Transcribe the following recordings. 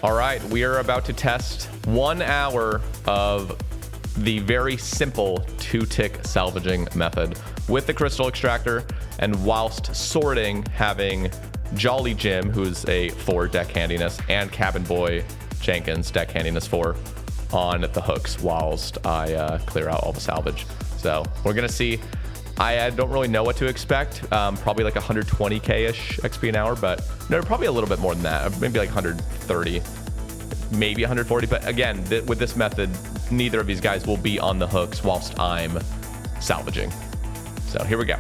All right, we are about to test 1 hour of the very simple 2-tick salvaging method with the crystal extractor, and whilst sorting, having Jolly Jim, who's a 4 deck handiness, and Cabin Boy Jenkins, deck handiness 4, on the hooks whilst I clear out all the salvage. So we're gonna see. I don't really know what to expect. Probably like 120k-ish XP an hour, but no, probably a little bit more than that. Maybe like 130, maybe 140. But again, with this method, neither of these guys will be on the hooks whilst I'm salvaging. So here we go.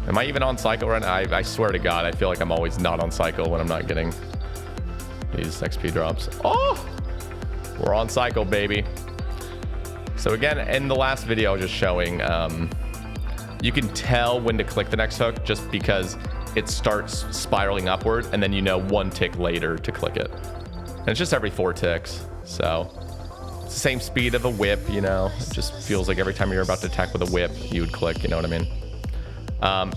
Am I even on cycle right now? I swear to God, I feel like I'm always not on cycle when I'm not getting these XP drops. Oh, we're on cycle, baby. So again, in the last video, I was just showing, you can tell when to click the next hook just because it starts spiraling upward, and then you know 1 tick later to click it. And it's just every 4 ticks. So it's the same speed of a whip, you know. It just feels like every time you're about to attack with a whip, you would click, you know what I mean?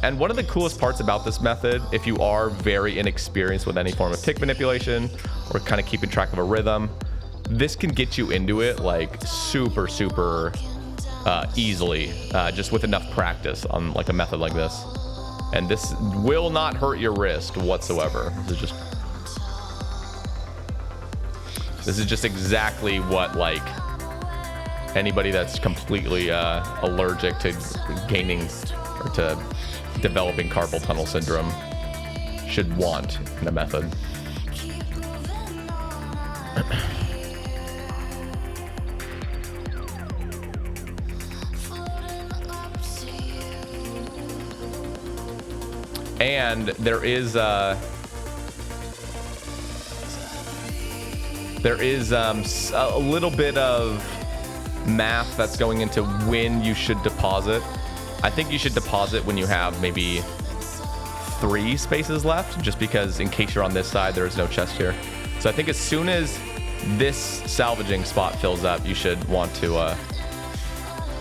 And one of the coolest parts about this method, if you are very inexperienced with any form of tick manipulation or kind of keeping track of a rhythm, this can get you into it like super easily, just with enough practice on like a method like this. And this will not hurt your wrist whatsoever. This is just exactly what like anybody that's completely allergic to gaining or to developing carpal tunnel syndrome should want in a method. And there is a little bit of math that's going into when you should deposit. I think you should deposit when you have maybe 3 spaces left, just because in case you're on this side, there is no chest here. So I think as soon as this salvaging spot fills up, you should want to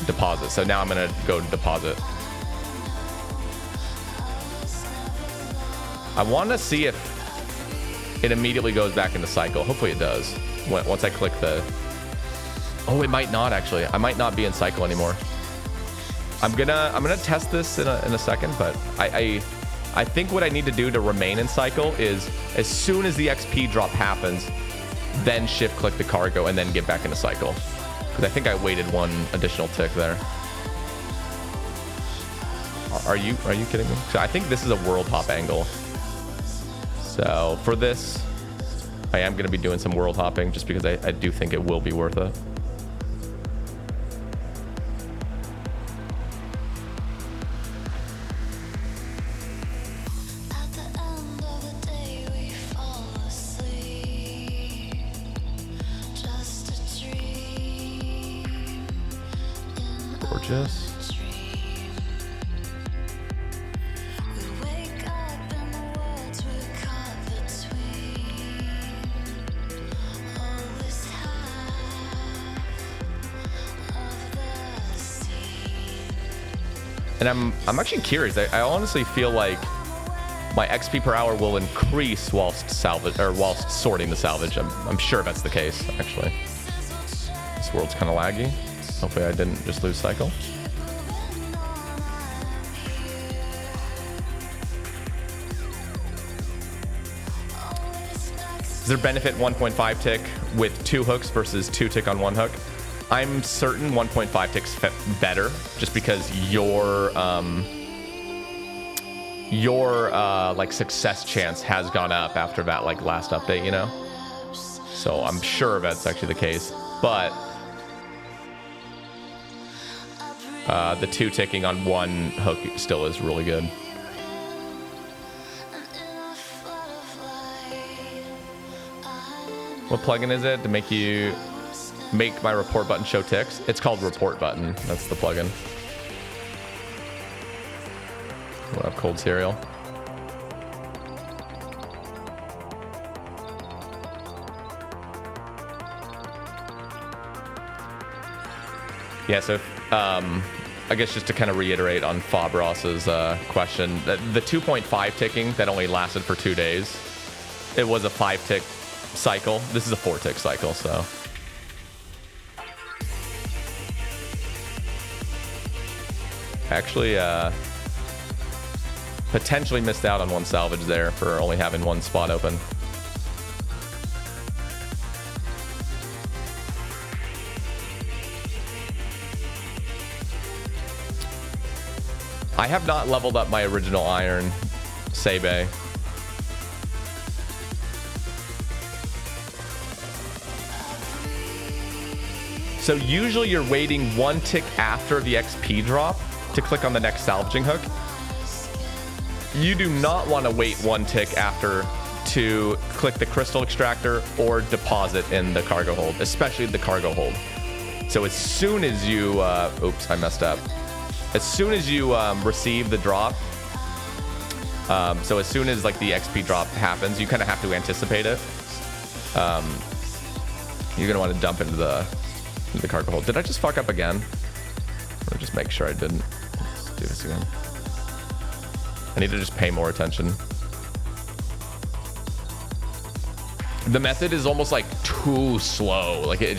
deposit. So now I'm gonna go to deposit. I want to see if it immediately goes back into cycle. Hopefully it does. Once I click the... Oh, it might not actually. I might not be in cycle anymore. I'm gonna test this in a second, but I think what I need to do to remain in cycle is as soon as the XP drop happens, then shift click the cargo and then get back into cycle. Because I think I waited 1 additional tick there. Are you kidding me? So I think this is a world hop angle. So for this, I am gonna be doing some world hopping just because I do think it will be worth it. Gorgeous. And I'm actually curious. I honestly feel like my XP per hour will increase whilst sorting the salvage. I'm sure that's the case, actually. This world's kind of laggy. Hopefully I didn't just lose cycle. Is there benefit 1.5 tick with 2 hooks versus 2 tick on 1 hook? I'm certain 1.5 ticks better, just because your like success chance has gone up after that like last update, you know. So I'm sure that's actually the case, but the 2 ticking on 1 hook still is really good. What plugin is it to make my report button show ticks? It's called report button. That's the plugin. What up, cold cereal? Yeah, so I guess just to kind of reiterate on Fabros's question, the 2.5 ticking that only lasted for 2 days, it was a 5-tick cycle. This is a 4-tick cycle, so. Actually, potentially missed out on one salvage there for only having one spot open. I have not leveled up my original iron, Sae Bae. So usually you're waiting 1 tick after the XP drop to click on the next salvaging hook. You do not want to wait 1 tick after to click the crystal extractor or deposit in the cargo hold, especially the cargo hold. So as soon as you, oops, I messed up. As soon as you receive the drop, so as soon as like the XP drop happens, you kind of have to anticipate it. You're gonna want to dump into the cargo hold. Did I just fuck up again? Or just make sure I didn't. Let's do this again. I need to just pay more attention. The method is almost like too slow. Like it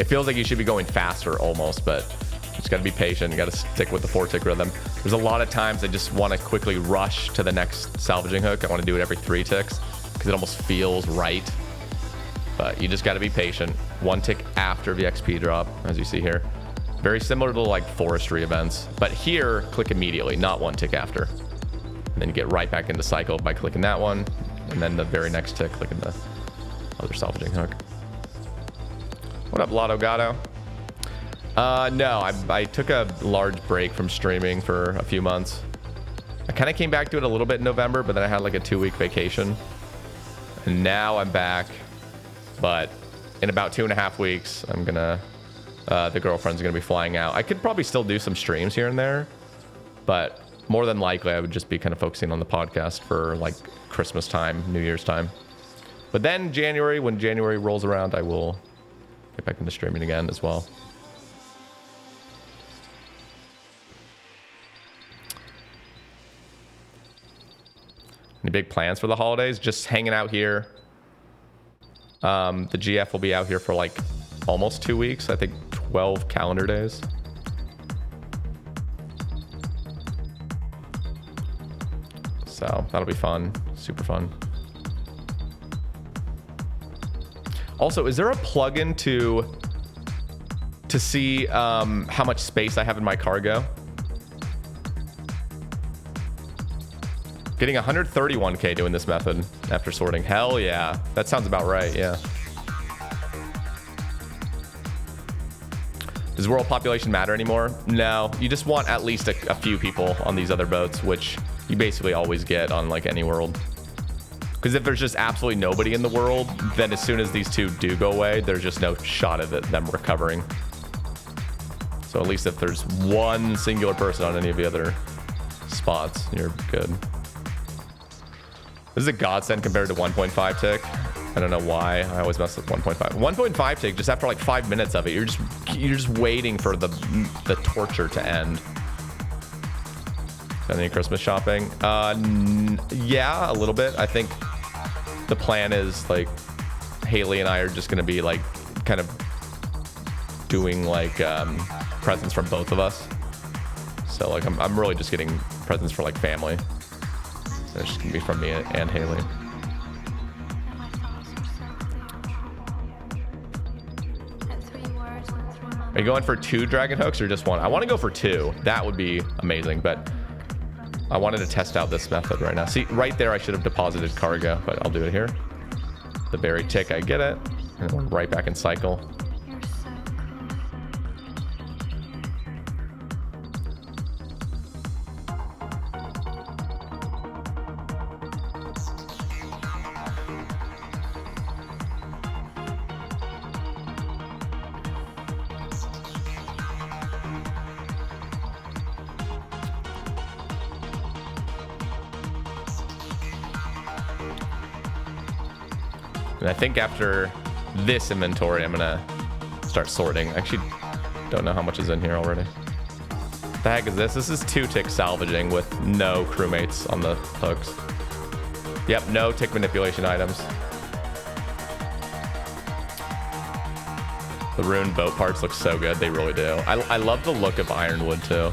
feels like you should be going faster almost, but you just got to be patient. You got to stick with the 4-tick rhythm. There's a lot of times I just want to quickly rush to the next salvaging hook. I want to do it every 3 ticks because it almost feels right. But you just got to be patient. 1 tick after the XP drop, as you see here. Very similar to like forestry events. But here, click immediately, not 1 tick after. And then you get right back into cycle by clicking that one. And then the very next tick, clicking the other salvaging hook. What up, Lotto Gatto? No, I took a large break from streaming for a few months. I kind of came back to it a little bit in November, but then I had like a 2-week vacation. And now I'm back. But in about 2.5 weeks, I'm gonna, the girlfriend's gonna be flying out. I could probably still do some streams here and there, but more than likely I would just be kind of focusing on the podcast for like Christmas time, New Year's time. But then January, when January rolls around, I will get back into streaming again as well. Any big plans for the holidays? Just hanging out here. The GF will be out here for like almost 2 weeks. I think 12 calendar days. So that'll be fun. Super fun. Also, is there a plugin to see how much space I have in my cargo? Getting 131k doing this method after sorting. Hell yeah. That sounds about right, yeah. Does world population matter anymore? No, you just want at least a few people on these other boats, which you basically always get on like any world. Because if there's just absolutely nobody in the world, then as soon as these two do go away, there's just no shot of them recovering. So at least if there's one singular person on any of the other spots, you're good. This is a godsend compared to 1.5 tick. I don't know why I always mess with 1.5. 1.5 tick, just after like 5 minutes of it, you're just waiting for the torture to end. Any Christmas shopping? Yeah, a little bit. I think the plan is like Haley and I are just gonna be like kind of doing like presents from both of us. So like I'm really just getting presents for like family. So it's just gonna be from me and Haley. Are you going for 2 dragon hooks or just 1? I want to go for 2. That would be amazing, but I wanted to test out this method right now. See, right there, I should have deposited cargo, but I'll do it here. The very tick, I get it. And we're right back in cycle. And I think after this inventory, I'm gonna start sorting. I actually don't know how much is in here already. What the heck is this? This is 2-tick salvaging with no crewmates on the hooks. Yep, no tick manipulation items. The ruined boat parts look so good. They really do. I love the look of ironwood too.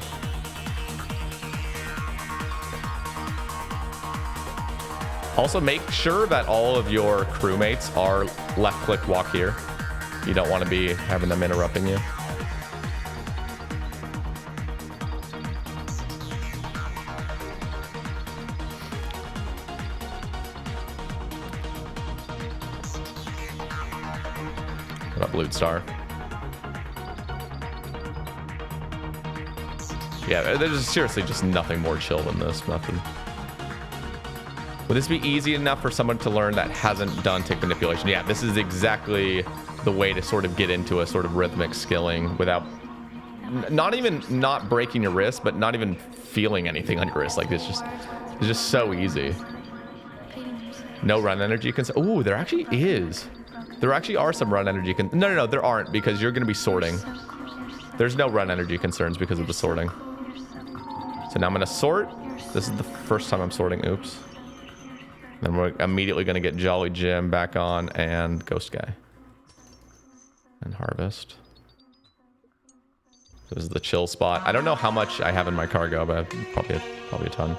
Also, make sure that all of your crewmates are left click walk here. You don't want to be having them interrupting you. What up, Loot Star? Yeah, there's seriously just nothing more chill than this method. Would this be easy enough for someone to learn that hasn't done tick manipulation? Yeah, this is exactly the way to sort of get into a sort of rhythmic skilling without not even not breaking your wrist, but not even feeling anything on your wrist. Like it's just so easy. No run energy concern. Ooh, there actually is. There actually are some run energy. No, there aren't because you're going to be sorting. There's no run energy concerns because of the sorting. So now I'm going to sort. This is the first time I'm sorting. Oops. Then we're immediately going to get Jolly Jim back on and Ghost Guy. And harvest. This is the chill spot. I don't know how much I have in my cargo, but probably a ton.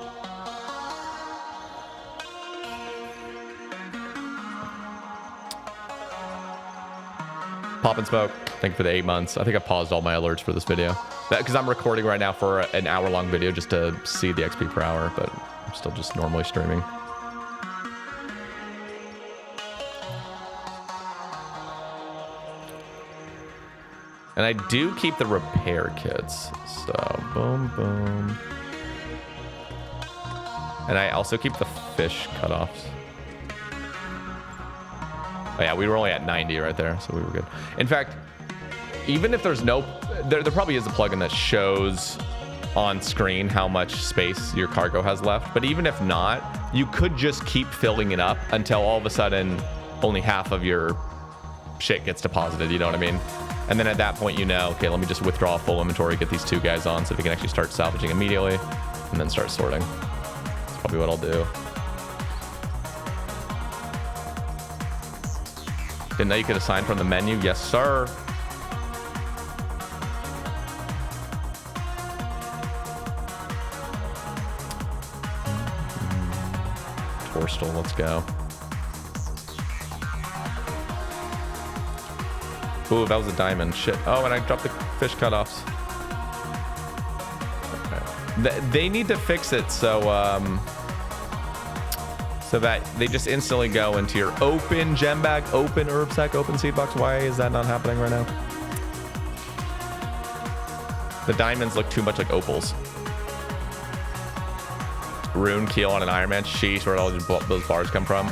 Pop and Smoke, thank you for the 8 months. I think I paused all my alerts for this video. Because I'm recording right now for an hour-long video just to see the XP per hour, but I'm still just normally streaming. And I do keep the repair kits. So, boom, boom. And I also keep the fish cutoffs. Oh yeah, we were only at 90 right there, so we were good. In fact, even if there's no... There probably is a plugin that shows on screen how much space your cargo has left. But even if not, you could just keep filling it up until all of a sudden only half of your shit gets deposited, you know what I mean? And then at that point, you know, okay, let me just withdraw full inventory, get these 2 guys on so we can actually start salvaging immediately and then start sorting. That's probably what I'll do. Didn't know you could assign from the menu. Yes, sir. Torstal, let's go. Ooh, that was a diamond. Shit. Oh, and I dropped the fish cutoffs. Okay. They need to fix it so so that they just instantly go into your open gem bag, open herb sack, open seed box. Why is that not happening right now? The diamonds look too much like opals. Rune keel on an Iron Man. Sheesh, where did all those bars come from?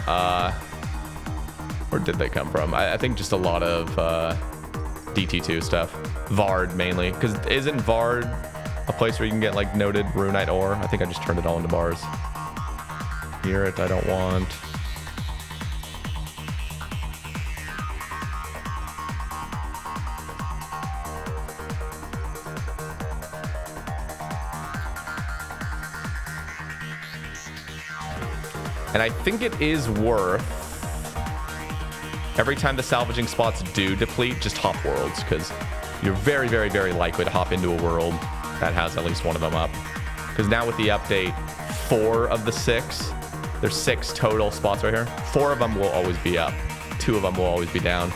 Where did they come from? I think just a lot of DT2 stuff. Vard mainly, because isn't Vard a place where you can get like noted runite ore? I think I just turned it all into bars. Hear it, I don't want. And I think it is worth, every time the salvaging spots do deplete, just hop worlds, because you're very, very, very likely to hop into a world that has at least one of them up. Because now with the update, 4 of the 6, there's 6 total spots right here. 4 of them will always be up. 2 of them will always be down.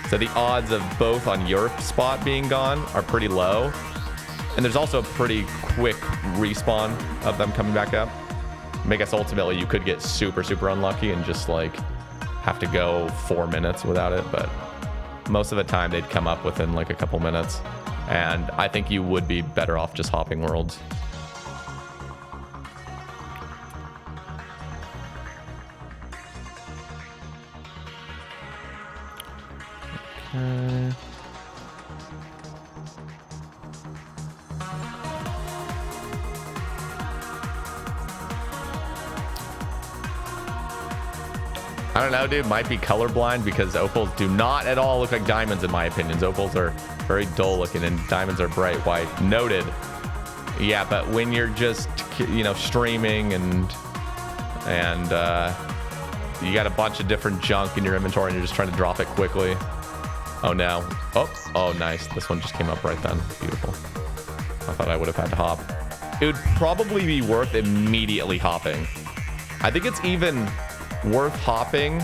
So the odds of both on your spot being gone are pretty low. And there's also a pretty quick respawn of them coming back up. I guess ultimately you could get super, super unlucky and just like have to go 4 minutes without it. But most of the time they'd come up within like a couple minutes. And I think you would be better off just hopping worlds. Okay. I don't know, dude. Might be colorblind because opals do not at all look like diamonds in my opinion. Opals are very dull looking and diamonds are bright white. Noted. Yeah, but when you're just, you know, streaming and you got a bunch of different junk in your inventory and you're just trying to drop it quickly. Oh no. Oh nice. This one just came up right then. Beautiful. I thought I would have had to hop. It would probably be worth immediately hopping. I think it's even worth hopping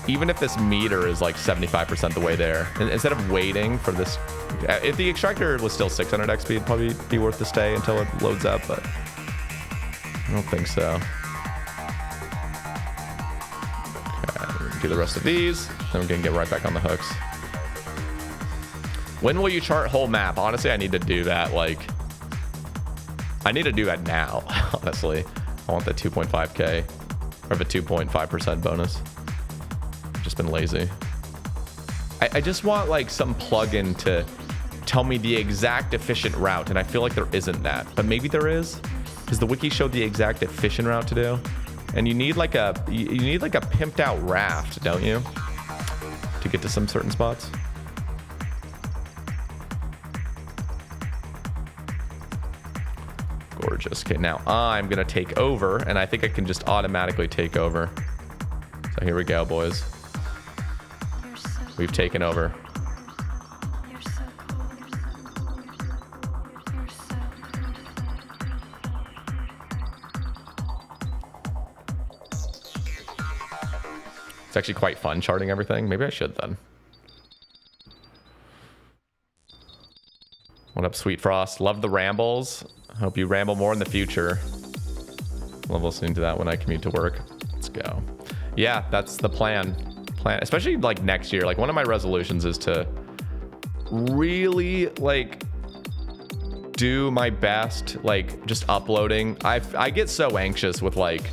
even if this meter is like 75% the way there. And instead of waiting for this, if the extractor was still 600 XP, it'd probably be worth to stay until it loads up, but I don't think so. Okay, do the rest of these, then we're gonna get right back on the hooks. When will you chart whole map? Honestly, I need to do that. Like, I need to do that now. Honestly, I want the 2.5k or the 2.5% bonus. Just been lazy. I just want like some plugin to tell me the exact efficient route, and I feel like there isn't that, but maybe there is, because the wiki showed the exact efficient route to do, and you need like a pimped out raft, don't you, to get to some certain spots. Gorgeous. Okay, now I'm gonna take over, and I think I can just automatically take over. So here we go, boys. We've taken over. It's actually quite fun charting everything. Maybe I should then. What up, Sweet Frost? Love the rambles. Hope you ramble more in the future. Love listening to that when I commute to work. Let's go. Yeah, that's the plan. Especially like next year. Like, one of my resolutions is to really like do my best, like just uploading. I get so anxious with like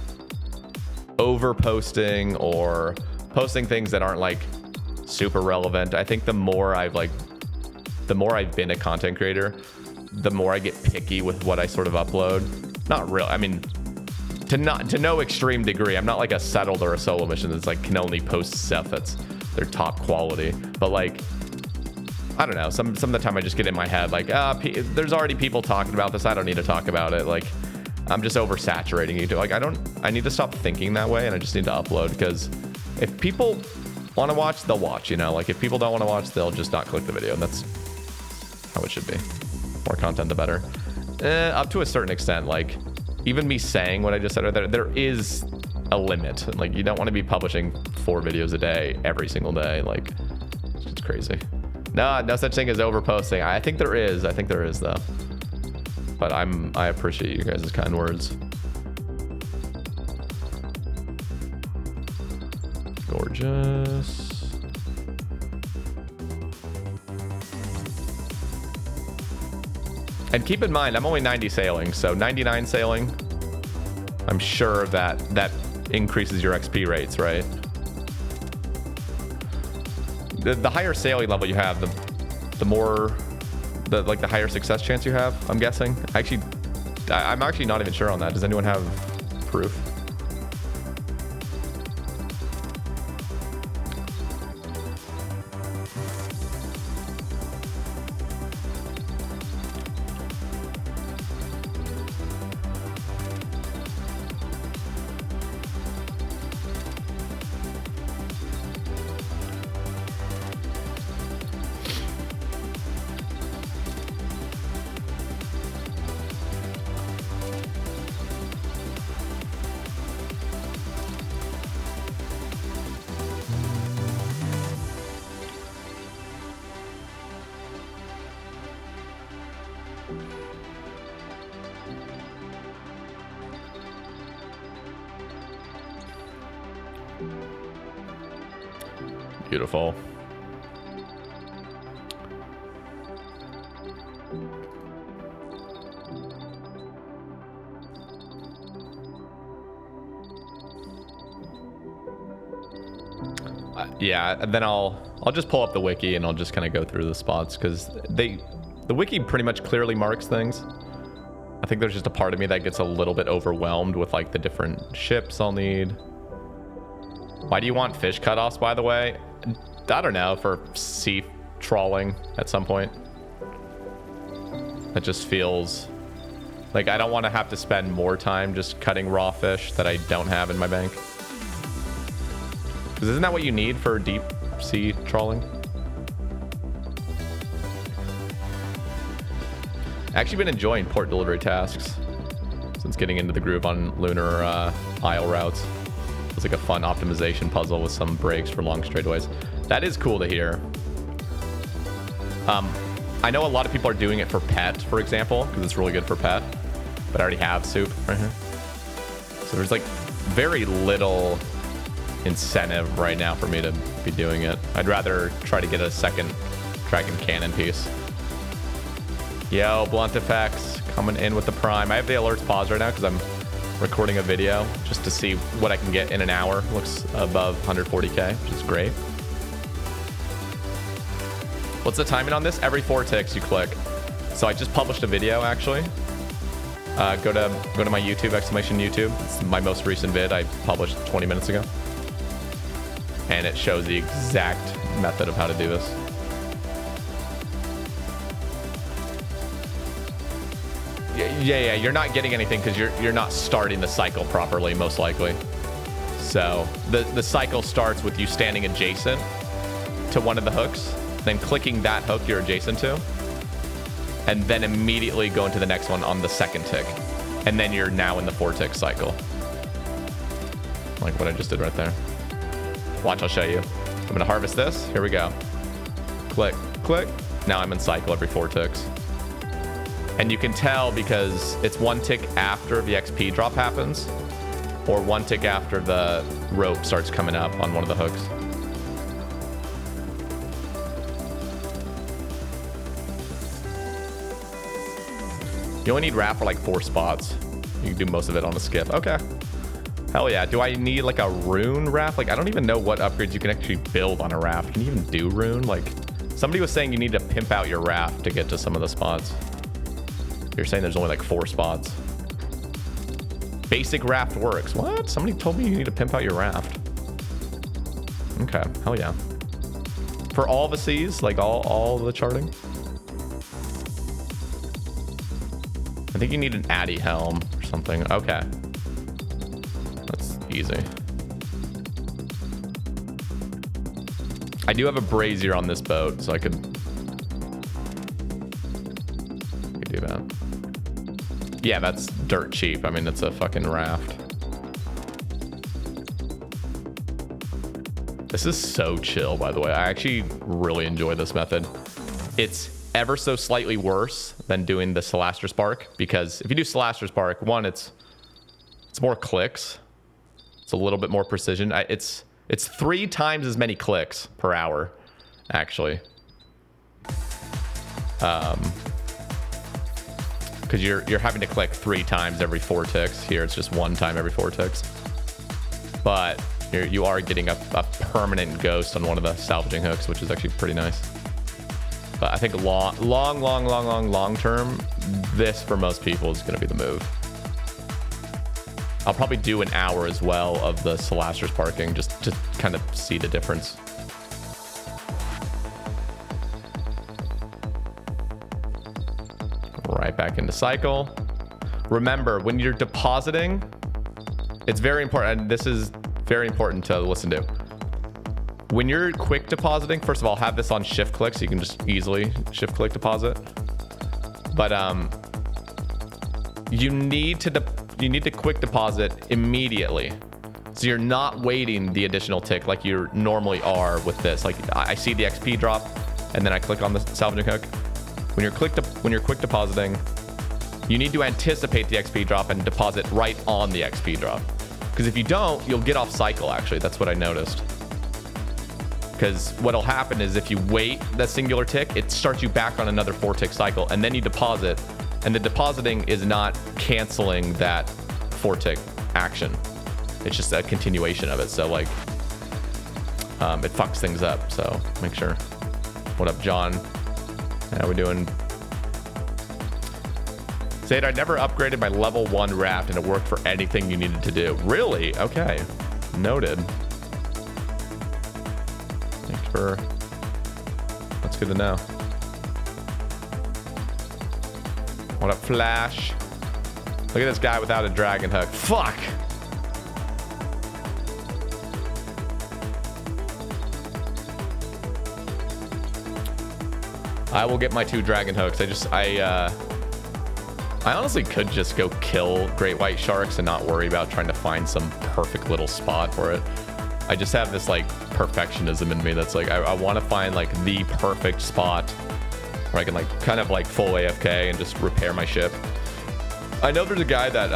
over posting or posting things that aren't like super relevant. I think the more I've been a content creator, the more I get picky with what I sort of upload. Not real. I mean, to no extreme degree. I'm not like a settled or a solo mission that's like can only post stuff that's their top quality. But like, I don't know. Some of the time I just get in my head like, there's already people talking about this. I don't need to talk about it. Like, I'm just oversaturating YouTube. Like, I need to stop thinking that way, and I just need to upload, because if people want to watch, they'll watch, you know? Like, if people don't want to watch, they'll just not click the video, and that's how it should be. More content, the better. Up to a certain extent, like, even me saying what I just said, there is a limit. Like, you don't want to be publishing 4 videos a day every single day. Like, it's crazy. No such thing as overposting. I think there is. I think there is, though. But I appreciate you guys' kind words. Gorgeous. And keep in mind, I'm only 90 sailing, so 99 sailing, I'm sure that increases your XP rates, right? The higher sailing level you have, the more, the higher success chance you have, I'm guessing. I'm actually not even sure on that. Does anyone have proof? Beautiful. Yeah, and then I'll just pull up the wiki and I'll just kind of go through the spots, because the wiki pretty much clearly marks things. I think there's just a part of me that gets a little bit overwhelmed with like the different ships I'll need. Why do you want fish cutoffs, by the way? I don't know, for sea trawling at some point. It just feels like I don't want to have to spend more time just cutting raw fish that I don't have in my bank. Because isn't that what you need for deep sea trawling? I've actually been enjoying port delivery tasks since getting into the groove on lunar aisle routes. It's like a fun optimization puzzle with some breaks for long straightaways. That is cool to hear. I know a lot of people are doing it for pet, for example, because it's really good for pet. But I already have soup right here. So there's like very little incentive right now for me to be doing it. I'd rather try to get a second Dragon Cannon piece. Yo, Blunt Effects coming in with the Prime. I have the alerts paused right now because I'm recording a video just to see what I can get in an hour. Looks above 140K, which is great. What's the timing on this? Every 4 ticks you click. So I just published a video actually. Go to my YouTube, !YouTube. It's my most recent vid I published 20 minutes ago. And it shows the exact method of how to do this. Yeah, you're not getting anything because you're not starting the cycle properly, most likely. So the cycle starts with you standing adjacent to one of the hooks, then clicking that hook you're adjacent to, and then immediately going to the next one on the second tick. And then you're now in the 4 tick cycle. Like what I just did right there. Watch, I'll show you. I'm gonna harvest this. Here we go. Click, click. Now I'm in cycle every 4 ticks. And you can tell because it's 1 tick after the XP drop happens, or 1 tick after the rope starts coming up on one of the hooks. You only need raft for like 4 spots. You can do most of it on a skiff. Okay. Hell yeah. Do I need like a rune raft? Like, I don't even know what upgrades you can actually build on a raft. Can you even do rune? Like, somebody was saying you need to pimp out your raft to get to some of the spots. You're saying there's only like 4 spots. Basic raft works. What? Somebody told me you need to pimp out your raft. Okay. Hell yeah. For all the seas? Like all the charting? I think you need an Addy helm or something. Okay. That's easy. I do have a brazier on this boat, so I could do that. Yeah, that's dirt cheap. I mean, it's a fucking raft. This is so chill, by the way. I actually really enjoy this method. It's ever so slightly worse than doing the Celaster Spark, because if you do Celaster Spark, one, it's more clicks. It's a little bit more precision. It's 3 times as many clicks per hour, actually. Because you're having to click 3 times every 4 ticks. Here, it's just 1 time every 4 ticks. But you are getting a permanent ghost on one of the salvaging hooks, which is actually pretty nice. But I think long term, this for most people is going to be the move. I'll probably do an hour as well of the Celaster Sparking just to kind of see the difference. Right back into cycle. Remember, when you're depositing, it's very important, and this is very important to listen to. When you're quick depositing, first of all, have this on shift click so you can just easily shift click deposit. But you need to quick deposit immediately. So you're not waiting the additional tick like you normally are with this. Like I see the XP drop and then I click on the salvaging hook. When you're quick depositing, you need to anticipate the XP drop and deposit right on the XP drop. Because if you don't, you'll get off cycle, actually. That's what I noticed. Because what'll happen is if you wait that singular tick, it starts you back on another 4 tick cycle, and then you deposit, and the depositing is not canceling that 4 tick action. It's just a continuation of it. So like, it fucks things up. So make sure. What up, John? How we doing? Said I never upgraded my level 1 raft and it worked for anything you needed to do. Really? Okay. Noted. That's good to know. What up, Flash? Look at this guy without a dragon hook. Fuck! I will get my 2 dragon hooks. I honestly could just go kill great white sharks and not worry about trying to find some perfect little spot for it. I just have this like perfectionism in me that's like I want to find like the perfect spot where I can like kind of like full AFK and just repair my ship. I know there's a guy that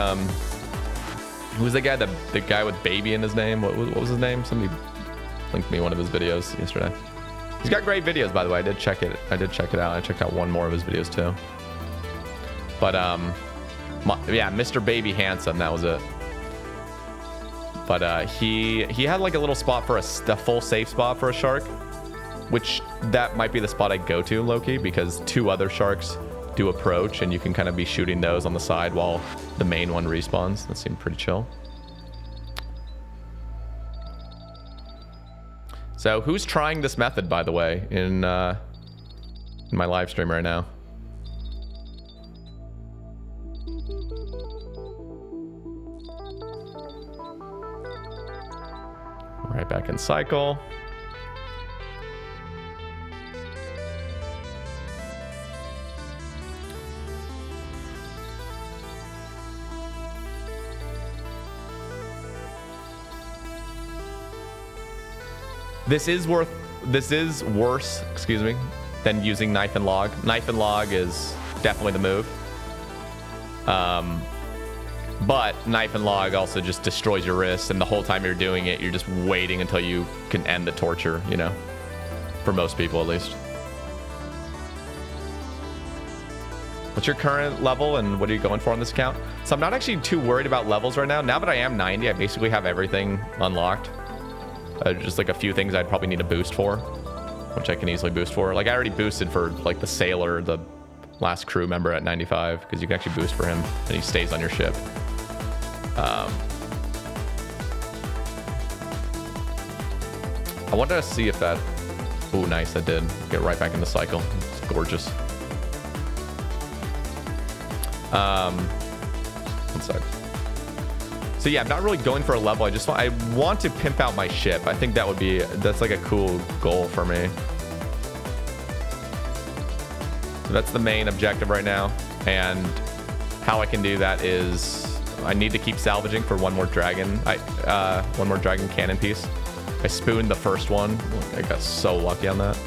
who's the guy the guy with baby in his name? What was his name? Somebody linked me one of his videos yesterday. He's got great videos, by the way. I did check it out. I checked out one more of his videos too. But yeah, Mr. Baby Handsome, that was it. But he had like a little spot for a full safe spot for a shark, which that might be the spot I go to, low-key, because 2 other sharks do approach and you can kind of be shooting those on the side while the main one respawns. That seemed pretty chill. So who's trying this method, by the way, in my live stream right now? Right back in cycle. This is worse, excuse me, than using knife and log. Knife and log is definitely the move. But knife and log also just destroys your wrists, and the whole time you're doing it, you're just waiting until you can end the torture, you know, for most people at least. What's your current level and what are you going for on this account? So I'm not actually too worried about levels right now. Now that I am 90, I basically have everything unlocked. Just like a few things I'd probably need a boost for, which I can easily boost for. Like I already boosted for like the sailor, the last crew member at 95, because you can actually boost for him and he stays on your ship. I wanted to see if that... Oh, nice, I did. Get right back in the cycle. It's gorgeous. One sec. So yeah, I'm not really going for a level. I want to pimp out my ship. I think that's like a cool goal for me. So that's the main objective right now. And how I can do that is I need to keep salvaging for one more dragon cannon piece. I spooned the first one. I got so lucky on that.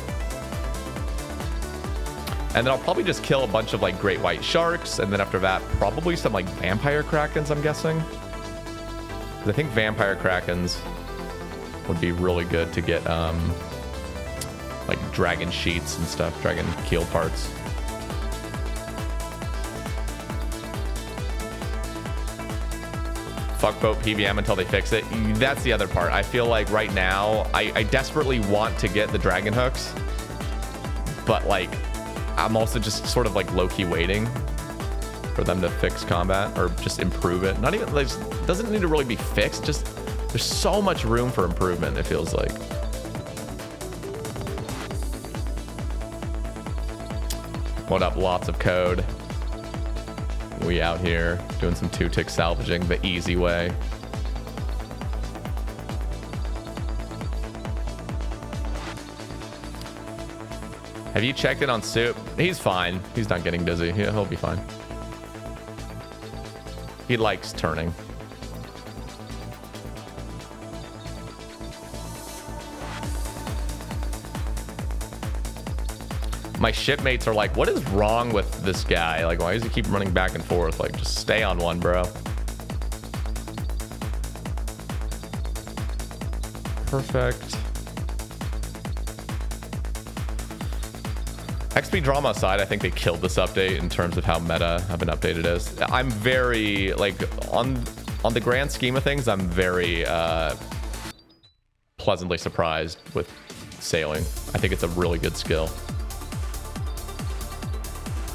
And then I'll probably just kill a bunch of like great white sharks. And then after that, probably some like vampire krakens, I'm guessing. Because I think vampire krakens would be really good to get like dragon sheets and stuff, dragon keel parts. Fuck boat PVM until they fix it. That's the other part. I feel like right now, I desperately want to get the dragon hooks, but like, I'm also just sort of like low-key waiting for them to fix combat or just improve it. Not even, like, it doesn't need to really be fixed. Just, there's so much room for improvement, it feels like. What up? Lots of code. We out here doing some 2-tick salvaging the easy way. Have you checked it on Soup? He's fine. He's not getting dizzy. He'll be fine. He likes turning. My shipmates are like, what is wrong with this guy? Like, why does he keep running back and forth? Like, just stay on one, bro. Perfect. XP drama aside, I think they killed this update in terms of how meta of an update it is. I'm very, like, on the grand scheme of things, I'm very pleasantly surprised with sailing. I think it's a really good skill.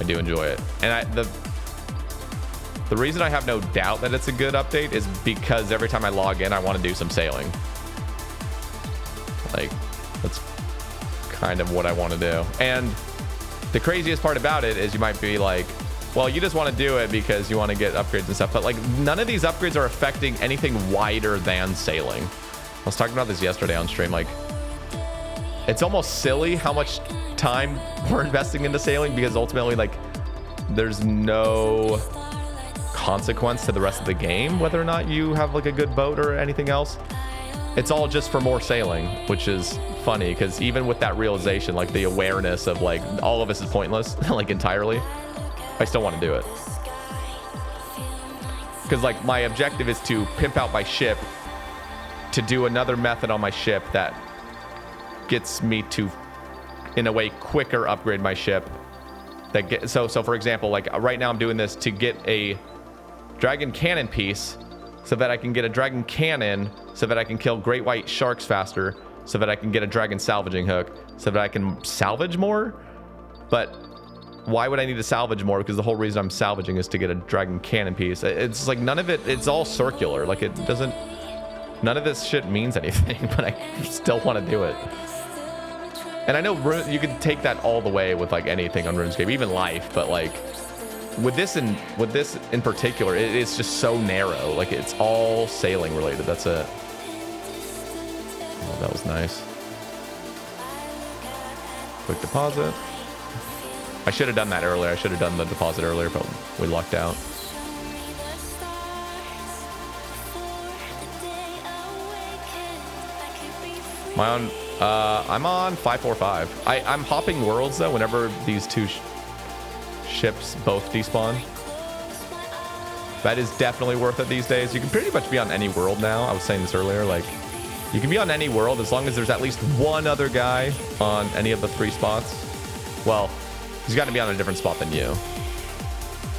I do enjoy it. And the reason I have no doubt that it's a good update is because every time I log in, I want to do some sailing. Like, kind of what I want to do. And the craziest part about it is you might be like, well, you just want to do it because you want to get upgrades and stuff. But like none of these upgrades are affecting anything wider than sailing. I was talking about this yesterday on stream. Like, it's almost silly how much time we're investing into sailing, because ultimately, like, there's no consequence to the rest of the game whether or not you have like a good boat or anything else. It's all just for more sailing, which is funny because even with that realization, like the awareness of like all of this is pointless, like entirely, I still want to do it. Because like my objective is to pimp out my ship, to do another method on my ship that gets me to, in a way, quicker upgrade my ship. So for example, like right now I'm doing this to get a dragon cannon piece so that I can get a dragon cannon so that I can kill great white sharks faster, so that I can get a dragon salvaging hook so that I can salvage more. But why would I need to salvage more? Because the whole reason I'm salvaging is to get a dragon cannon piece. It's like none of it, it's all circular. Like it doesn't, none of this shit means anything, but I still want to do it. And I know you can take that all the way with like anything on RuneScape, even life, but like with this in particular, it's just so narrow. Like it's all sailing related. That's it. Oh, that was nice. Quick deposit. I should have done that earlier. I should have done the deposit earlier, but we lucked out. I'm on 545. I'm hopping worlds though whenever these two ships both despawn. That is definitely worth it these days. You can pretty much be on any world now. I was saying this earlier, like you can be on any world as long as there's at least one other guy on any of the 3 spots. Well, he's got to be on a different spot than you.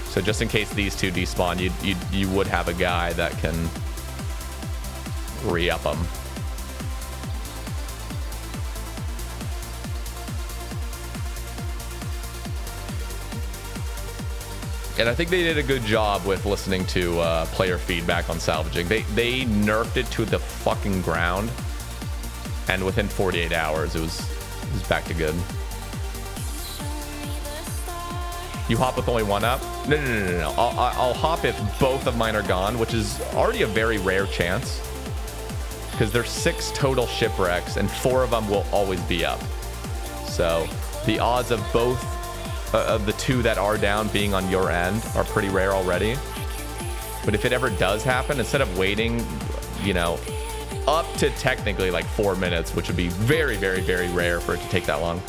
So just in case these two despawn, you would have a guy that can re-up them. And I think they did a good job with listening to player feedback on salvaging. They nerfed it to the fucking ground, and within 48 hours, it was back to good. You hop with only one up? No. I'll hop if both of mine are gone, which is already a very rare chance, because there's 6 total shipwrecks, and 4 of them will always be up. So the odds of both of the 2 that are down being on your end are pretty rare already. But if it ever does happen, instead of waiting, you know, up to technically like 4 minutes, which would be very, very, very rare for it to take that long,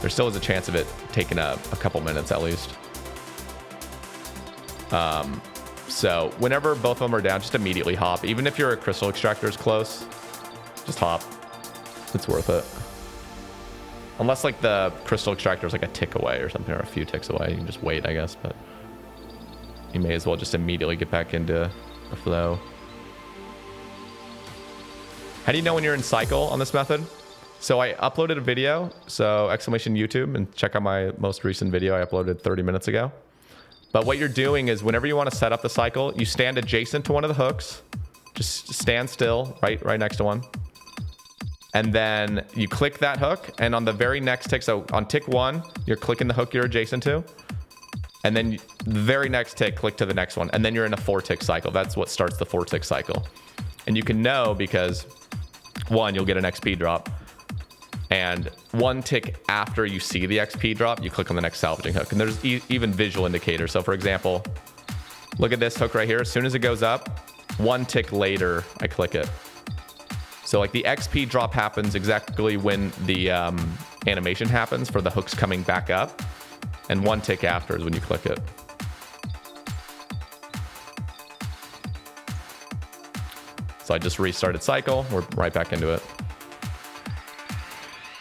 there still is a chance of it taking a couple minutes at least. So whenever both of them are down, just immediately hop. Even if your crystal extractor is close, just hop. It's worth it. Unless like the crystal extractor is like a tick away or something, or a few ticks away, you can just wait, I guess. But you may as well just immediately get back into the flow. How do you know when you're in cycle on this method? So I uploaded a video, so exclamation YouTube, and check out my most recent video I uploaded 30 minutes ago. But what you're doing is whenever you want to set up the cycle, you stand adjacent to one of the hooks. Just stand still right next to one. And then you click that hook, and on the very next tick, so on tick 1, you're clicking the hook you're adjacent to. And then the very next tick, click to the next one. And then you're in a 4-tick cycle. That's what starts the 4-tick cycle. And you can know because, 1, you'll get an XP drop. And 1 tick after you see the XP drop, you click on the next salvaging hook. And there's even visual indicators. So for example, look at this hook right here. As soon as it goes up, 1 tick later, I click it. So like the XP drop happens exactly when the animation happens for the hooks coming back up. And 1 tick after is when you click it. So I just restarted cycle. We're right back into it.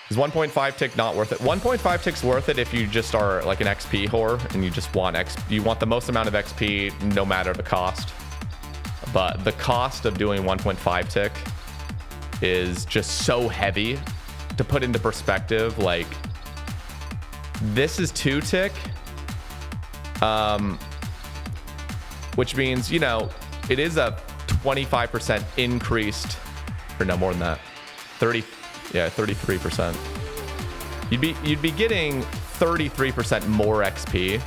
Is 1.5 tick not worth it? 1.5 tick's worth it if you just are like an XP whore and you just want you want the most amount of XP no matter the cost. But the cost of doing 1.5 tick is just so heavy. To put into perspective, like this is 2 tick, which means, you know, it is a 25% increased, or no more than that, 33%. you'd be getting 33% more XP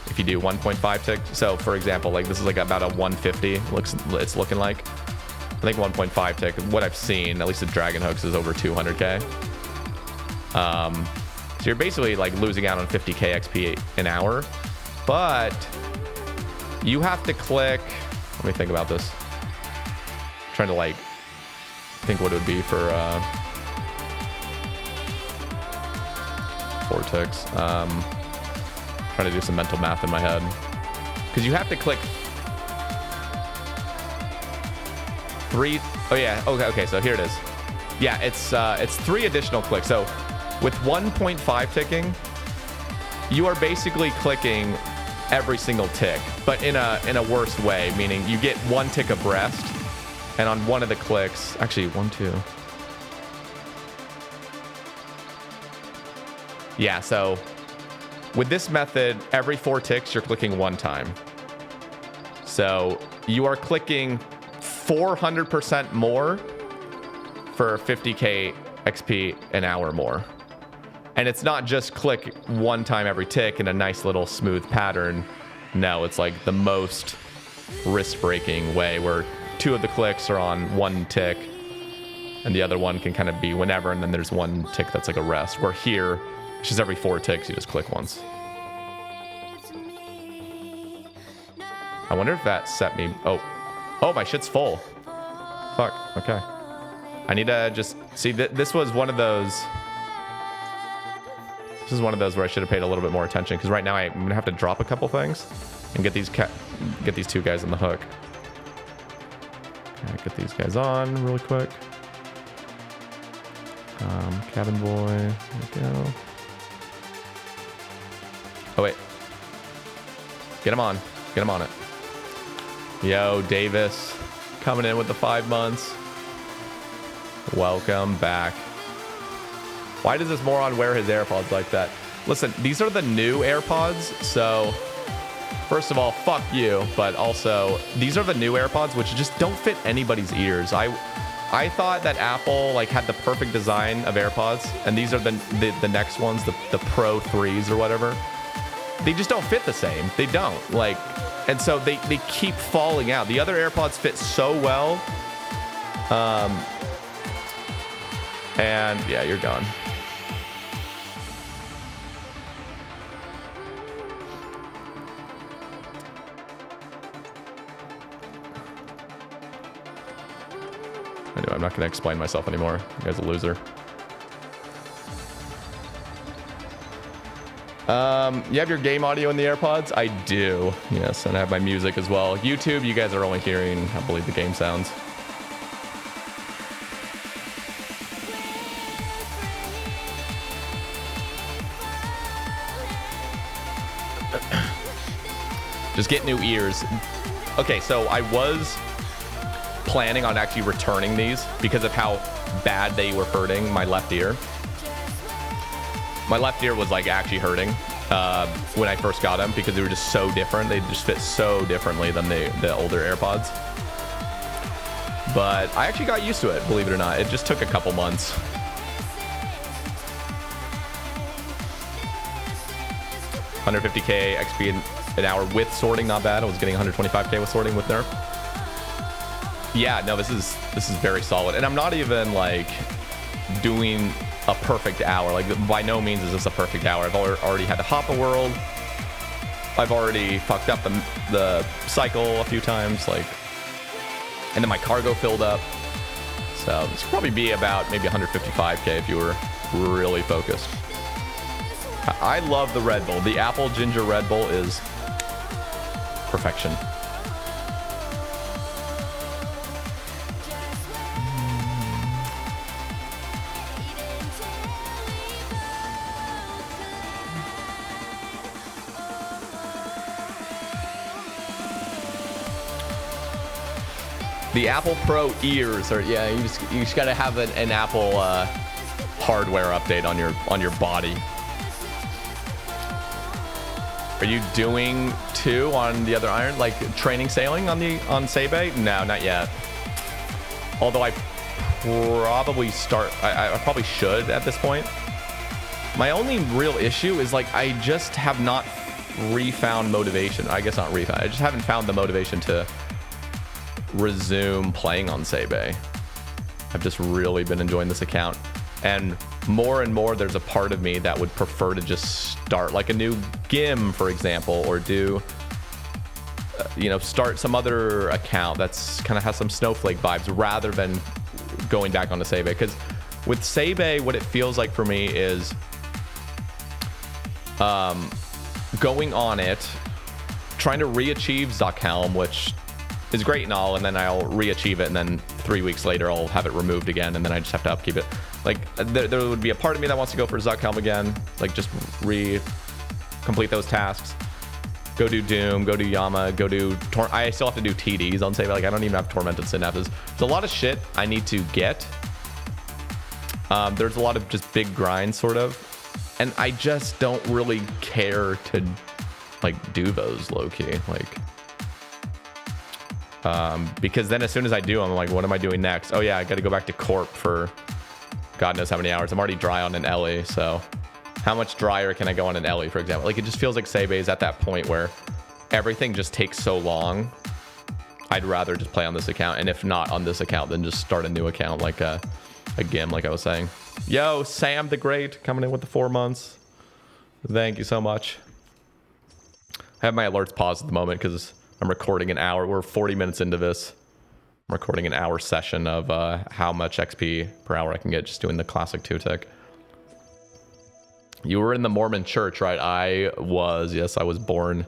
if you do 1.5 tick. So for example, like this is like about a 150. It's looking like. I think 1.5 tick. What I've seen, at least the Dragon Hooks, is over 200k. So you're basically like losing out on 50k XP an hour, but you have to click. Let me think about this. I'm trying to like think what it would be for 4 ticks. Trying to do some mental math in my head, because you have to click 3. Oh yeah. Okay. So here it is. Yeah, it's 3 additional clicks. So with 1.5 ticking, you are basically clicking every single tick, but in a worse way, meaning you get 1 tick abreast, and on one of the clicks, actually 1, 2. Yeah, so with this method, every 4 ticks, you're clicking 1 time. So you are clicking 400% more for 50k XP an hour more. And it's not just click 1 time every tick in a nice little smooth pattern. No, it's like the most risk-breaking way, where 2 of the clicks are on 1 tick and the other one can kind of be whenever, and then there's 1 tick that's like a rest. Where here, it's just every 4 ticks, you just click once. I wonder if that set me... Oh, my shit's full. Fuck, okay. I need to just... See, this was one of those... This is one of those where I should have paid a little bit more attention, because right now I'm going to have to drop a couple things and get these 2 guys on the hook. Okay, get these guys on really quick. Cabin boy, there we go. Oh, wait. Get him on. Get him on it. Yo, Davis. Coming in with the 5 months. Welcome back. Why does this moron wear his AirPods like that? Listen, these are the new AirPods, so first of all, fuck you, but also these are the new AirPods, which just don't fit anybody's ears. I thought that Apple like had the perfect design of AirPods, and these are the next ones, the Pro 3s or whatever. They just don't fit the same. They don't. Like, and so they keep falling out. The other AirPods fit so well. And yeah, you're gone. Anyway, I'm not going to explain myself anymore. You guys are a loser. You have your game audio in the AirPods? I do. Yes, and I have my music as well. YouTube, you guys are only hearing, I believe, the game sounds. Just get new ears. Okay, so I was planning on actually returning these because of how bad they were hurting my left ear. My left ear was like actually hurting when I first got them because they were just so different. They just fit so differently than the older AirPods. But I actually got used to it, believe it or not. It just took a couple months. $150k XP an hour with sorting, not bad. I was getting 125k with sorting with nerf. Yeah, no, this is very solid, and I'm not even like doing a perfect hour. Like, by no means is this a perfect hour. I've already had to hop a world. I've already fucked up the cycle a few times, like, and then my cargo filled up. So this could probably be about maybe 155k if you were really focused. I love the Red Bull. The apple ginger Red Bull is perfection. The Apple Pro ears are, yeah, you just gotta have an Apple hardware update on your body. Are you doing 2 on the other iron, like training sailing on Sae Bae? No, not yet. Although I probably should at this point. My only real issue is like I just have not refound motivation. I guess not refound. I just haven't found the motivation to resume playing on Sae Bae. I've just really been enjoying this account, and more there's a part of me that would prefer to just start like a new GIM, for example, or do you know, start some other account that's kind of has some Snowflake vibes rather than going back onto Sae Bae. Because with Sae Bae, what it feels like for me is going on it, trying to re-achieve Zuckhelm, which is great and all, and then I'll re-achieve it, and then 3 weeks later I'll have it removed again, and then I just have to upkeep it. Like there would be a part of me that wants to go for Zuckhelm again, like just complete those tasks, go do Doom, go do Yama, go do I still have to do TDs on Sae Bae. Like I don't even have Tormented Synapses. There's a lot of shit I need to get. There's a lot of just big grinds sort of, and I just don't really care to like do those low-key, like because then as soon as I do, I'm like, what am I doing next? Oh yeah, I got to go back to Corp for God knows how many hours. I'm already dry on an Ellie, so how much drier can I go on an Ellie, for example? Like it just feels like Sae Bae is at that point where everything just takes so long. I'd rather just play on this account, and if not on this account, then just start a new account like a GIM, like I was saying. Yo, Sam the Great coming in with the 4 months. Thank you so much. I have my alerts paused at the moment because I'm recording an hour. We're 40 minutes into this. I'm recording an hour session of how much XP per hour I can get just doing the classic 2-tick. You were in the Mormon church, right? I was. Yes, I was born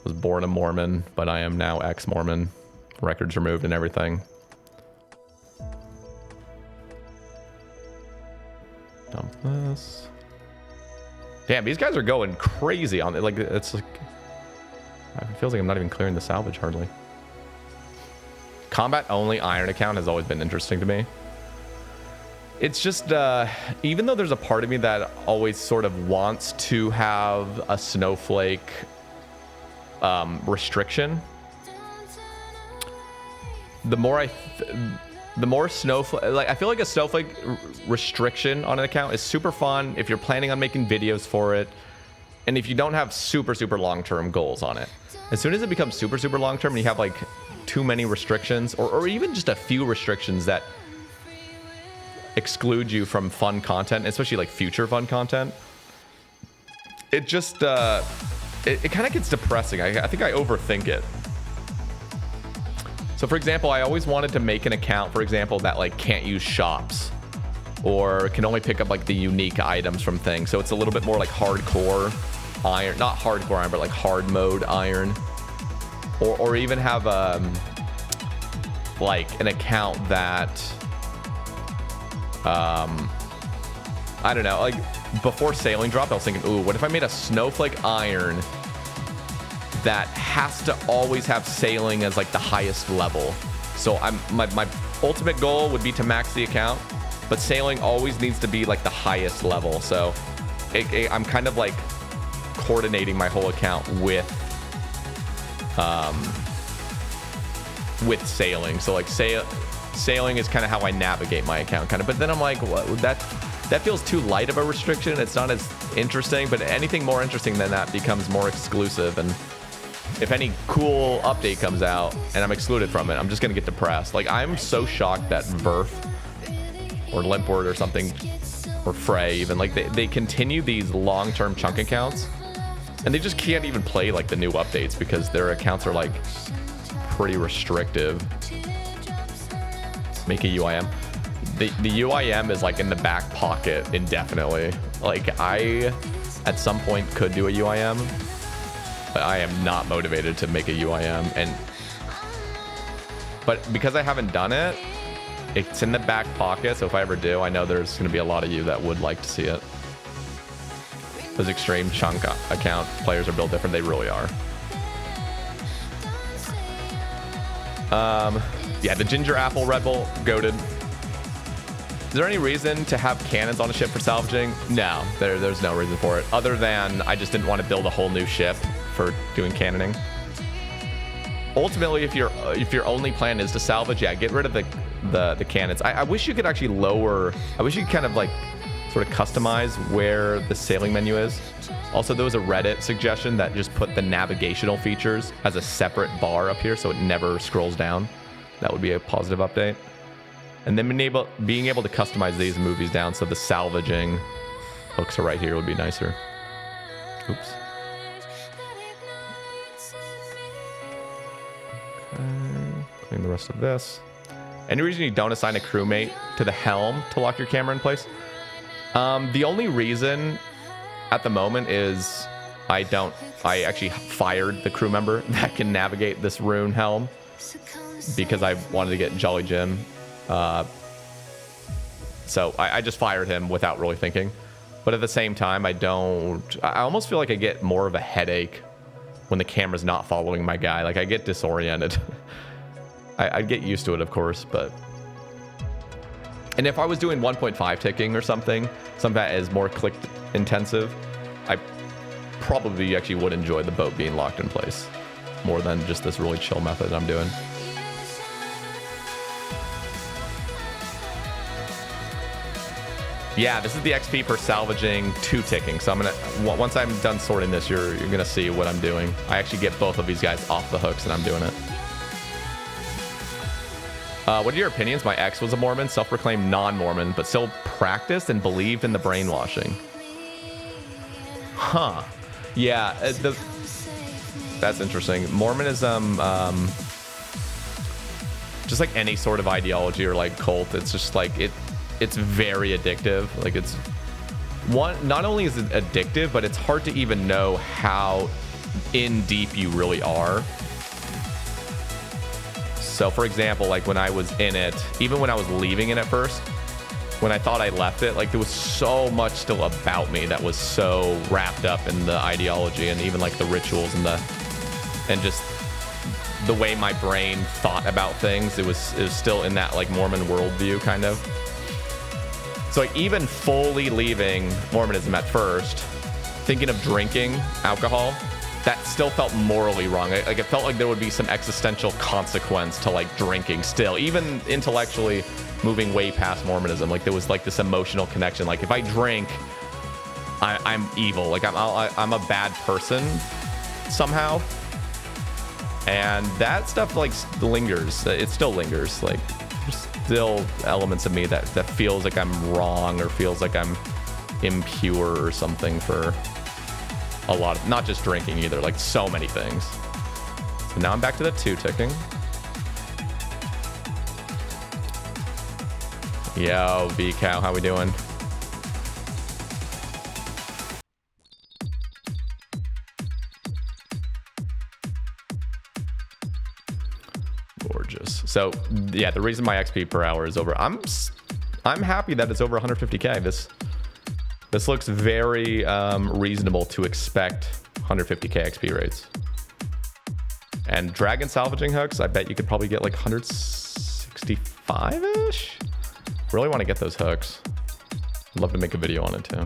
a Mormon, but I am now ex-Mormon. Records removed and everything. Dump this. Damn, these guys are going crazy on it. Like it's like it feels like I'm not even clearing the salvage hardly. Combat only iron account has always been interesting to me. It's just even though there's a part of me that always sort of wants to have a Snowflake restriction, the more Snowflake, like I feel like a Snowflake restriction on an account is super fun if you're planning on making videos for it, and if you don't have super long-term goals on it. As soon as it becomes super long-term and you have like too many restrictions, or even just a few restrictions that exclude you from fun content, especially like future fun content, it just it kind of gets depressing. I think I overthink it. So for example, I always wanted to make an account, for example, that like can't use shops or can only pick up like the unique items from things. So it's a little bit more like hardcore iron, not hardcore iron, but like hard mode iron, or even have like an account that I don't know, like before sailing dropped, I was thinking, ooh, what if I made a Snowflake iron that has to always have sailing as like the highest level? So my ultimate goal would be to max the account, but sailing always needs to be like the highest level. So I'm kind of like coordinating my whole account with sailing. So like sailing is kind of how I navigate my account kind of, but then I'm like, what, that feels too light of a restriction. It's not as interesting, but anything more interesting than that becomes more exclusive. And if any cool update comes out and I'm excluded from it, I'm just gonna get depressed. Like I'm so shocked that Verf or Limpward or something, or Frey even, like they continue these long-term chunk accounts and they just can't even play like the new updates because their accounts are like pretty restrictive. Make a UIM. The UIM is like in the back pocket indefinitely. Like I at some point could do a UIM, but I am not motivated to make a UIM, but because I haven't done it, it's in the back pocket. So if I ever do, I know there's going to be a lot of you that would like to see it. Those extreme chunk account players are built different. They really are. Yeah, the Ginger Apple Red Bull, goated. Is there any reason to have cannons on a ship for salvaging? No, there's no reason for it, other than I just didn't want to build a whole new ship for doing cannoning. Ultimately, if your only plan is to salvage, yeah, get rid of the cannons. I wish you could actually lower. I wish you could kind of like sort of customize where the sailing menu is. Also, there was a Reddit suggestion that just put the navigational features as a separate bar up here so it never scrolls down. That would be a positive update. And then being able to customize these movies down so the salvaging hooks are right here would be nicer. Oops. Okay, clean the rest of this. Any reason you don't assign a crewmate to the helm to lock your camera in place? The only reason at the moment is I actually fired the crew member that can navigate this rune helm because I wanted to get Jolly Jim. So I just fired him without really thinking. But at the same time, I almost feel like I get more of a headache when the camera's not following my guy. Like, I get disoriented. I'd get used to it, of course, but... And if I was doing 1.5 ticking or something that is more click intensive, I probably actually would enjoy the boat being locked in place more than just this really chill method I'm doing. Yeah, this is the XP per salvaging 2 ticking. So I'm gonna, once I'm done sorting this, you're gonna see what I'm doing. I actually get both of these guys off the hooks and I'm doing it. What are your opinions? My ex was a Mormon, self-proclaimed non-Mormon, but still practiced and believed in the brainwashing. Huh. Yeah, that's interesting. Mormonism, just like any sort of ideology or like cult, it's just like it's very addictive. Like, it's not only is it addictive, but it's hard to even know how in deep you really are. So for example, like when I was in it, even when I was leaving it at first, when I thought I left it, like there was so much still about me that was so wrapped up in the ideology and even like the rituals and just the way my brain thought about things. It was still in that like Mormon worldview kind of. So like, even fully leaving Mormonism at first, thinking of drinking alcohol, that still felt morally wrong. Like, it felt like there would be some existential consequence to like drinking still, even intellectually moving way past Mormonism. Like, there was like this emotional connection. Like, if I drink, I'm evil. Like, I'm a bad person somehow. And that stuff like lingers. It still lingers. Like, there's still elements of me that feels like I'm wrong or feels like I'm impure or something for a lot of, not just drinking either, like so many things. So now I'm back to the 2 ticking. Yo, V-Cow, how we doing? Gorgeous. So yeah, the reason my XP per hour is over, I'm happy that it's over 150k. This looks very reasonable to expect 150k XP rates. And dragon salvaging hooks, I bet you could probably get like 165-ish. Really want to get those hooks. I'd love to make a video on it too.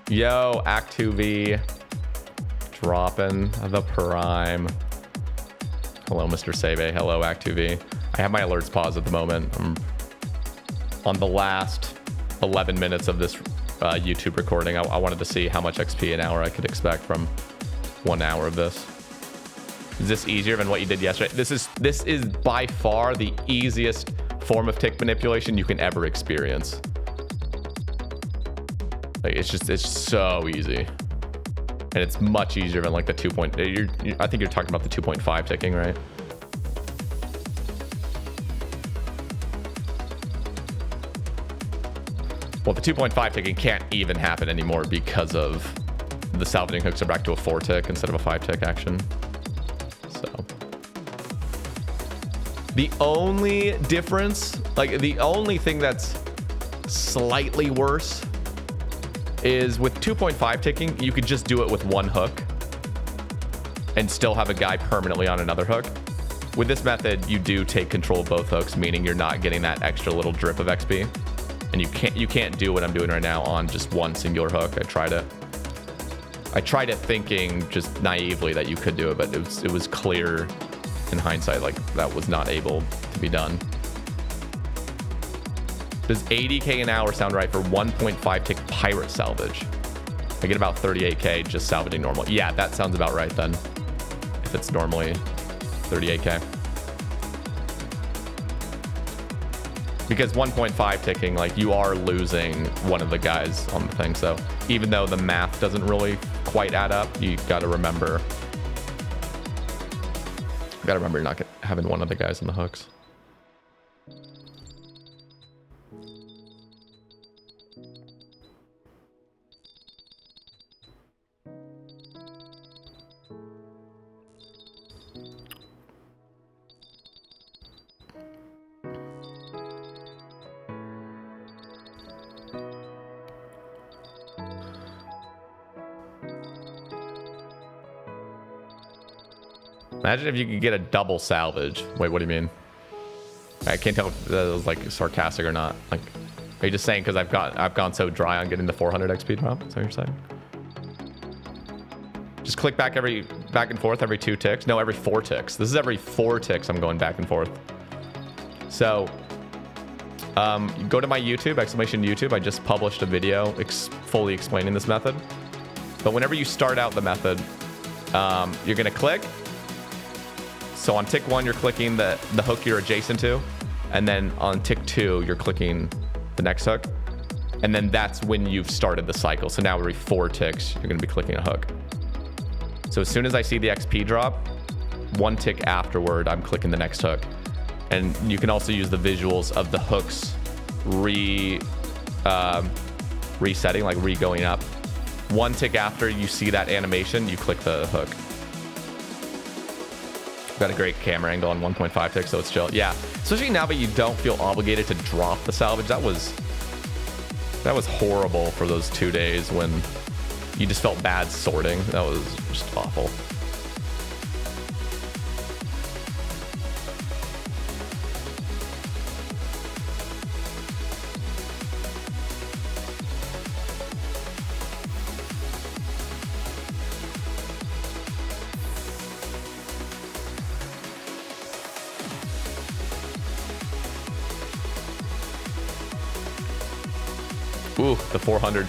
Yo, Act 2V dropping the prime. Hello, Mr. Sae Bae. Hello, Act 2V. I have my alerts paused at the moment. I'm on the last 11 minutes of this YouTube recording. I wanted to see how much XP an hour I could expect from 1 hour of this. Is this easier than what you did yesterday? This is by far the easiest form of tick manipulation you can ever experience. Like, it's so easy. And it's much easier than like the 2 point. I think you're talking about the 2.5 ticking, right? Well, the 2.5 ticking can't even happen anymore because of the salvaging hooks are back to a 4 tick instead of a 5 tick action. So the only difference, like the only thing that's slightly worse is with 2.5 ticking, you could just do it with 1 hook and still have a guy permanently on another hook. With this method, you do take control of both hooks, meaning you're not getting that extra little drip of XP. And you can't do what I'm doing right now on just 1 singular hook. I tried it. I tried it thinking just naively that you could do it, but it was clear in hindsight like that was not able to be done. Does 80k an hour sound right for 1.5 tick pirate salvage? I get about 38k just salvaging normal. Yeah, that sounds about right then. If it's normally 38k. Because 1.5 ticking, like you are losing one of the guys on the thing. So even though the math doesn't really quite add up, you got to remember. You got to remember you're not having one of the guys on the hooks. Imagine if you could get a double salvage. Wait, what do you mean? I can't tell if that was like sarcastic or not. Like, are you just saying because I've gone so dry on getting the 400 XP drop? Is that what you're saying? Just click back and forth every 2 ticks. No, every 4 ticks. This is every 4 ticks. I'm going back and forth. So, go to my YouTube, !YouTube. I just published a video fully explaining this method. But whenever you start out the method, you're gonna click. So on tick 1, you're clicking the hook you're adjacent to. And then on tick 2, you're clicking the next hook. And then that's when you've started the cycle. So now every 4 ticks, you're going to be clicking a hook. So as soon as I see the XP drop, 1 tick afterward, I'm clicking the next hook. And you can also use the visuals of the hooks resetting, like re-going up. 1 tick after you see that animation, you click the hook. Got a great camera angle on 1.5 ticks, so it's chill. Yeah, especially now that you don't feel obligated to drop the salvage. That was horrible for those 2 days when you just felt bad sorting. That was just awful. Ooh, the 400.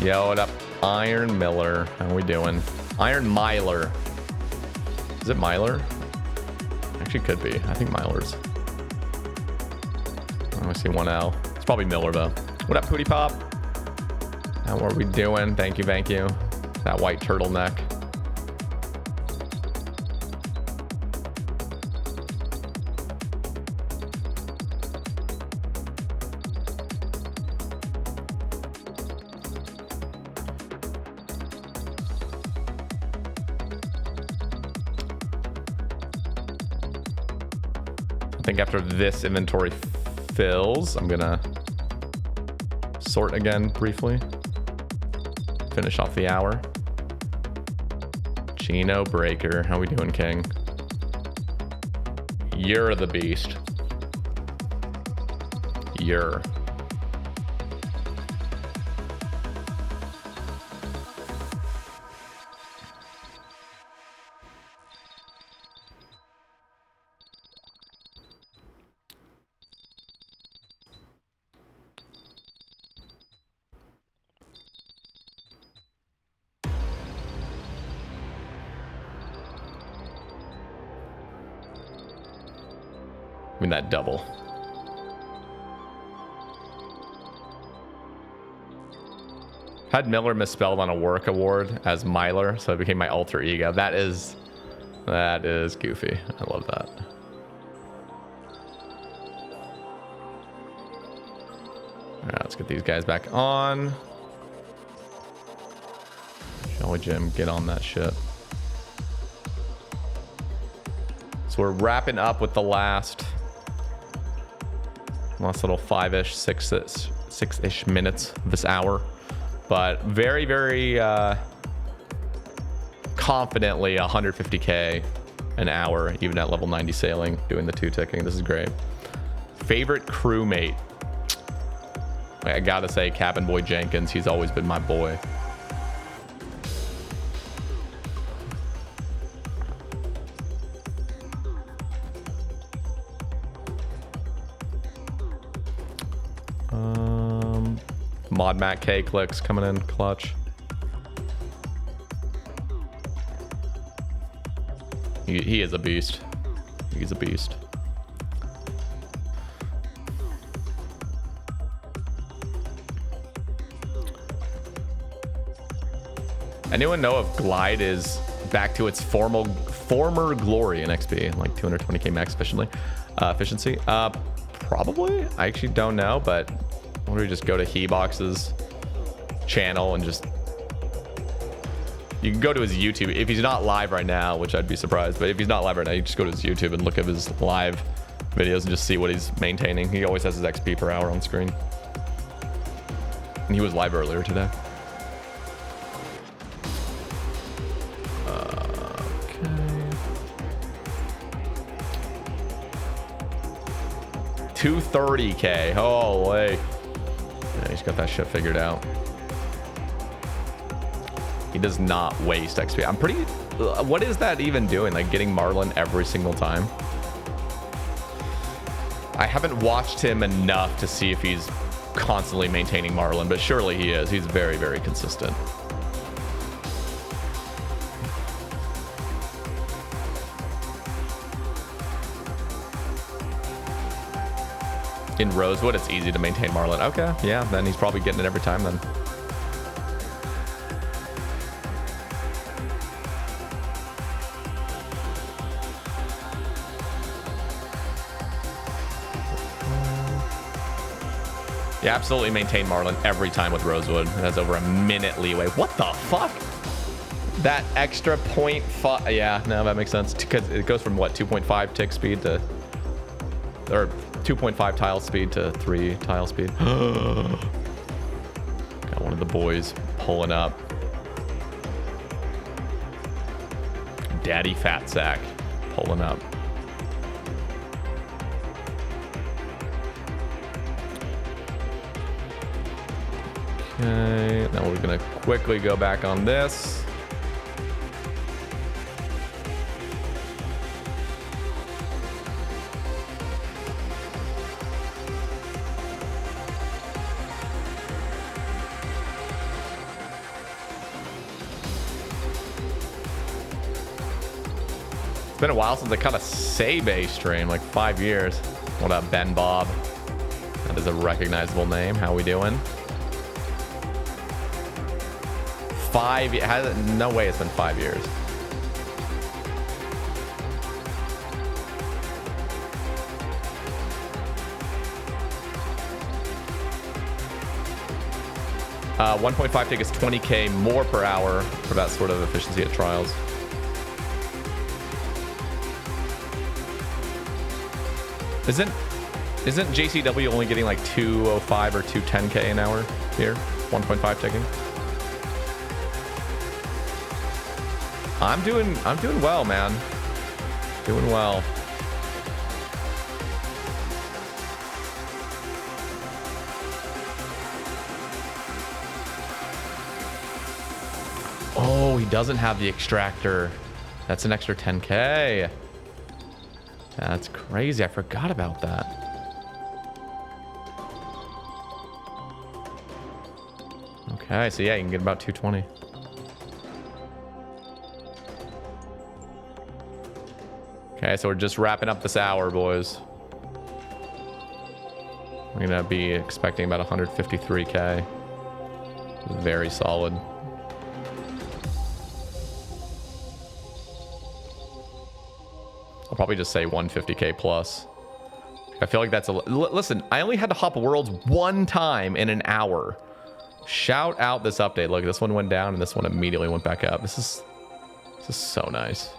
Yo, what up? Iron Miller. How we doing? Iron Myler. Is it Myler? Actually, could be. I think Myler's. I see 1L. It's probably Miller, though. What up, Pootie Pop? How are we doing? Thank you, thank you. That white turtleneck. I think after this inventory fills, I'm gonna sort again briefly. Finish off the hour. Chino Breaker, how we doing, King? You're the beast. You're. I mean, that double. Had Miller misspelled on a work award as Myler, so it became my alter ego. That is goofy. I love that. All right, let's get these guys back on. Shall we, Jim? Get on that shit. So we're wrapping up with the last last little 5-ish, 6-ish minutes this hour. But very, very confidently 150k an hour, even at level 90 sailing, doing the 2 ticking. This is great. Favorite crewmate? I gotta say, Cabin Boy Jenkins. He's always been my boy. Mod Matt K clicks coming in clutch. He is a beast. He's a beast. Anyone know if Glide is back to its former glory in XP, like 220k max efficiency? Probably. I actually don't know, but why don't we just go to Hebox's channel and just... You can go to his YouTube if he's not live right now, which I'd be surprised, but if he's not live right now, you just go to his YouTube and look at his live videos and just see what he's maintaining. He always has his XP per hour on screen. And he was live earlier today. 230k. Holy. Yeah, he's got that shit figured out. He does not waste XP. I'm pretty... What is that even doing? Like getting Marlin every single time? I haven't watched him enough to see if he's constantly maintaining Marlin, but surely he is. He's very, very consistent. In Rosewood, it's easy to maintain Marlin. Okay, yeah, then he's probably getting it every time then. Yeah, absolutely maintain Marlin every time with Rosewood. It has over a minute leeway. What the fuck? That extra 0.5... Yeah, no, that makes sense. Because it goes from, what, 2.5 tick speed to... Or 2.5 tile speed to 3 tile speed. Got one of the boys pulling up. Daddy Fat Sack pulling up. Okay, now we're gonna quickly go back on this. It's been a while since I caught a Sae Bae stream, like 5 years. What up, Ben Bob? That is a recognizable name. How we doing? 5 years? No way it's been 5 years. Uh, 1.5 tick is 20k more per hour for that sort of efficiency at trials. Isn't JCW only getting like 205 or 210k an hour here? 1.5 ticking. I'm doing well, man. Doing well. Oh, he doesn't have the extractor. That's an extra 10k. That's crazy. I forgot about that. Okay, so yeah, you can get about 220. Okay, so we're just wrapping up this hour, boys. We're gonna be expecting about 153k. Very solid. I'll probably just say 150k plus. I feel like that's a... Listen, I only had to hop worlds one time in an hour. Shout out this update. Look, this one went down and this one immediately went back up. This is so nice.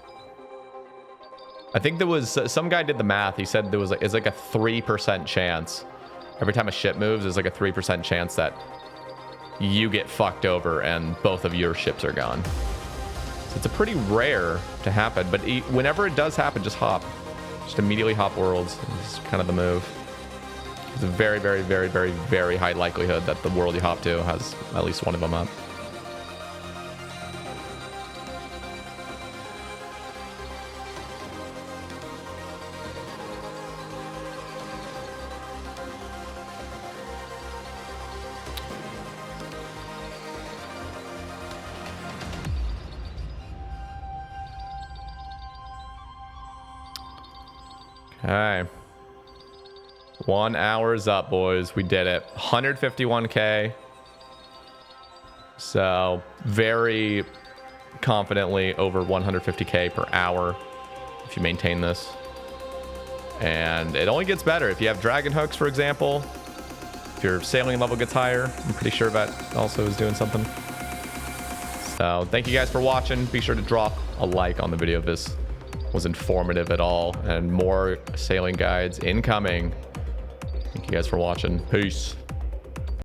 I think there was... some guy did the math. He said there was like... It's like a 3% chance Every time a ship moves, there's like a 3% chance that you get fucked over and both of your ships are gone. So it's a pretty rare to happen, but whenever it does happen, just hop. Just immediately hop worlds. It's kind of the move. It's a very, very, very, very, very high likelihood that the world you hop to has at least one of them up. Okay. 1 hour's up, boys. We did it. 151k. So very confidently over 150k per hour if you maintain this. And it only gets better if you have dragon hooks, for example. If your sailing level gets higher, I'm pretty sure that also is doing something. So thank you guys for watching. Be sure to drop a like on the video if this was informative at all, and more sailing guides incoming. Thank you guys for watching. Peace.